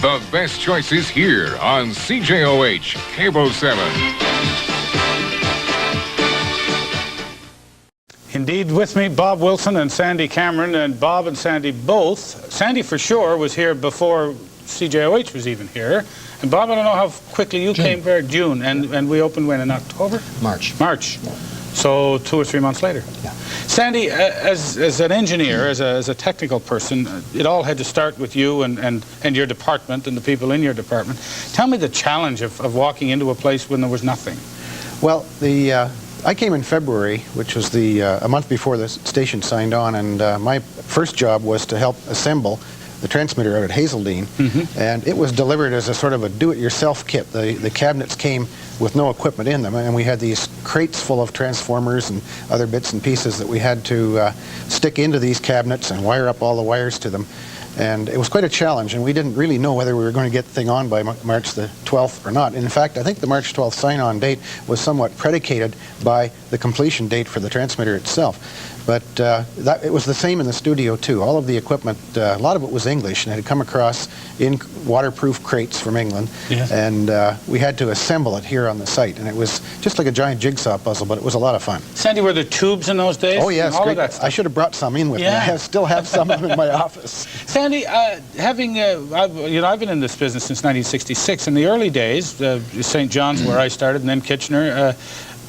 The best choices here on CJOH Cable 7. Indeed, with me, Bob Wilson and Sandy Cameron, and Bob and Sandy both. Sandy, for sure, was here before CJOH was even here. And Bob, I don't know how quickly you came there. June. And we opened when, in October? March. March. Yeah. So 2 or 3 months later. Yeah. Sandy, as an engineer, as a technical person, it all had to start with you and your department and the people in your department. Tell me the challenge of walking into a place when there was nothing. Well, I came in February, which was a month before the station signed on, and my first job was to help assemble the transmitter out at Hazeldean, and it was delivered as a sort of a do-it-yourself kit. The cabinets came with no equipment in them, and we had these crates full of transformers and other bits and pieces that we had to stick into these cabinets and wire up all the wires to them. And it was quite a challenge, and we didn't really know whether we were going to get the thing on by March the 12th or not. In fact, I think the March 12th sign-on date was somewhat predicated by the completion date for the transmitter itself. But it was the same in the studio, too. All of the equipment, a lot of it was English, and it had come across in waterproof crates from England. Yes. And we had to assemble it here on the site. And it was just like a giant jigsaw puzzle, but it was a lot of fun. Sandy, were there tubes in those days? Oh, yes. All of that stuff? I should have brought some in with me. I still have some of them in my office. Sandy, I've been in this business since 1966. In the early days, St. John's, where I started, and then Kitchener,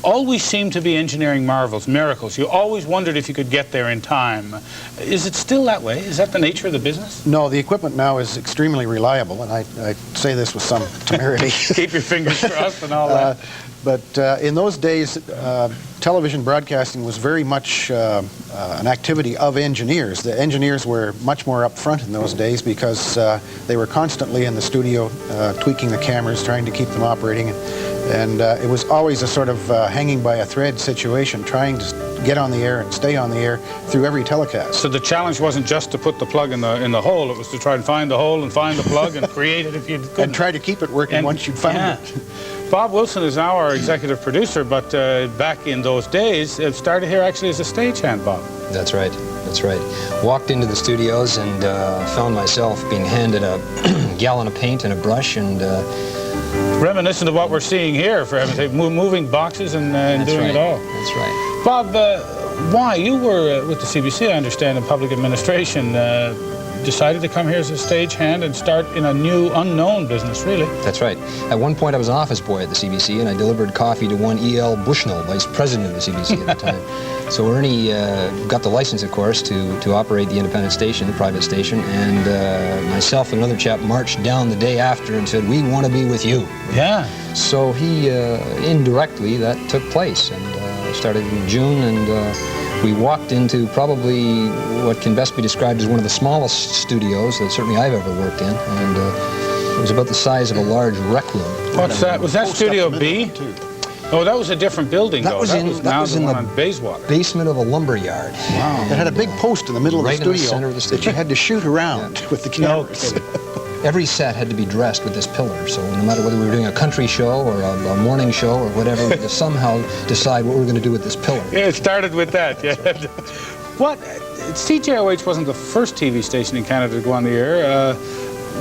always seemed to be engineering marvels, miracles. You always wondered if you could get there in time. Is it still that way? Is that the nature of the business? No, the equipment now is extremely reliable, and I say this with some temerity. Keep your fingers crossed and all that. But in those days, television broadcasting was very much an activity of engineers. The engineers were much more up front in those days because they were constantly in the studio tweaking the cameras, trying to keep them operating. And it was always a sort of hanging by a thread situation, trying to get on the air and stay on the air through every telecast. So the challenge wasn't just to put the plug in the hole, it was to try and find the hole and find the plug and create it if you could. And try to keep it working once you'd found it. Bob Wilson is now our executive producer, but back in those days, it started here actually as a stagehand, Bob. That's right. That's right. Walked into the studios and found myself being handed a gallon of paint and a brush and... reminiscent of what we're seeing here, for heaven's sake, moving boxes and doing it all. That's right. Bob, why? You were with the CBC, I understand, in public administration. Decided to come here as a stagehand and start in a new, unknown business, really. That's right. At one point, I was an office boy at the CBC, and I delivered coffee to one E.L. Bushnell, vice president of the CBC at the time. So Ernie got the license, of course, to operate the independent station, the private station, and myself and another chap marched down the day after and said, "We want to be with you." Yeah. So he, indirectly, that took place, and started in June, and we walked into probably what can best be described as one of the smallest studios that certainly I've ever worked in, and it was about the size of a large rec room. What's that? Was that Studio B? Oh, that was a different building, that though. Was in the Bayswater. Basement of a lumber yard. Wow. It had a big post in the middle of the studio, that you had to shoot around with the cameras. Every set had to be dressed with this pillar, so no matter whether we were doing a country show or a morning show or whatever, we had to somehow decide what we were going to do with this pillar. Yeah, it started with that, yeah. What? CJOH wasn't the first TV station in Canada to go on the air.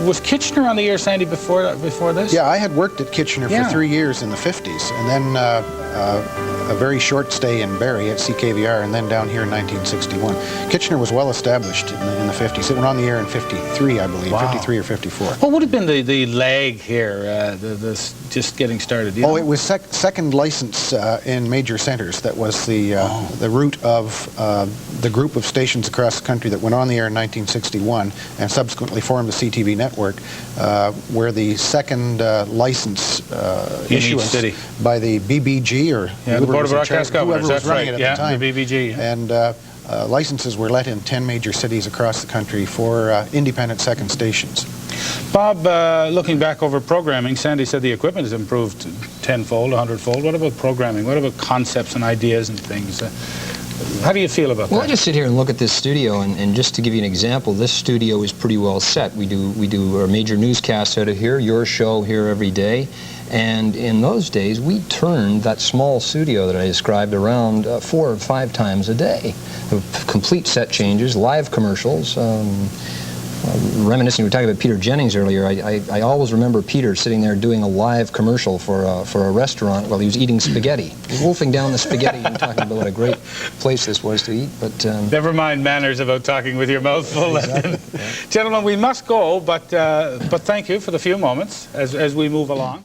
Was Kitchener on the air, Sandy, before this? Yeah, I had worked at Kitchener for 3 years in the 50s, and then a very short stay in Barrie at CKVR, and then down here in 1961. Kitchener was well established in the 50s. It went on the air in 53, I believe, 53 or 54. What would have been the lag here, just getting started? You know? It was second license in major centres. That was the route of the group of stations across the country that went on the air in 1961 and subsequently formed the CTV network, where the second license issuance by the BBG or the Board of Broadcast Governors, whoever was running it at the time, the BBG. And licenses were let in 10 major cities across the country for independent second stations. Bob, looking back over programming, Sandy said the equipment has improved tenfold, 100-fold. What about programming? What about concepts and ideas and things? How do you feel about that? Well, I just sit here and look at this studio, and just to give you an example, this studio is pretty well set. We do our major newscasts out of here, your show here every day. And in those days, we turned that small studio that I described around 4 or 5 times a day. Complete set changes, live commercials, Reminiscing, we were talking about Peter Jennings earlier. I always remember Peter sitting there doing a live commercial for a restaurant while he was eating spaghetti, wolfing down the spaghetti and talking about what a great place this was to eat. But never mind manners about talking with your mouth full. Exactly. Yeah. Gentlemen, we must go, but thank you for the few moments as we move along.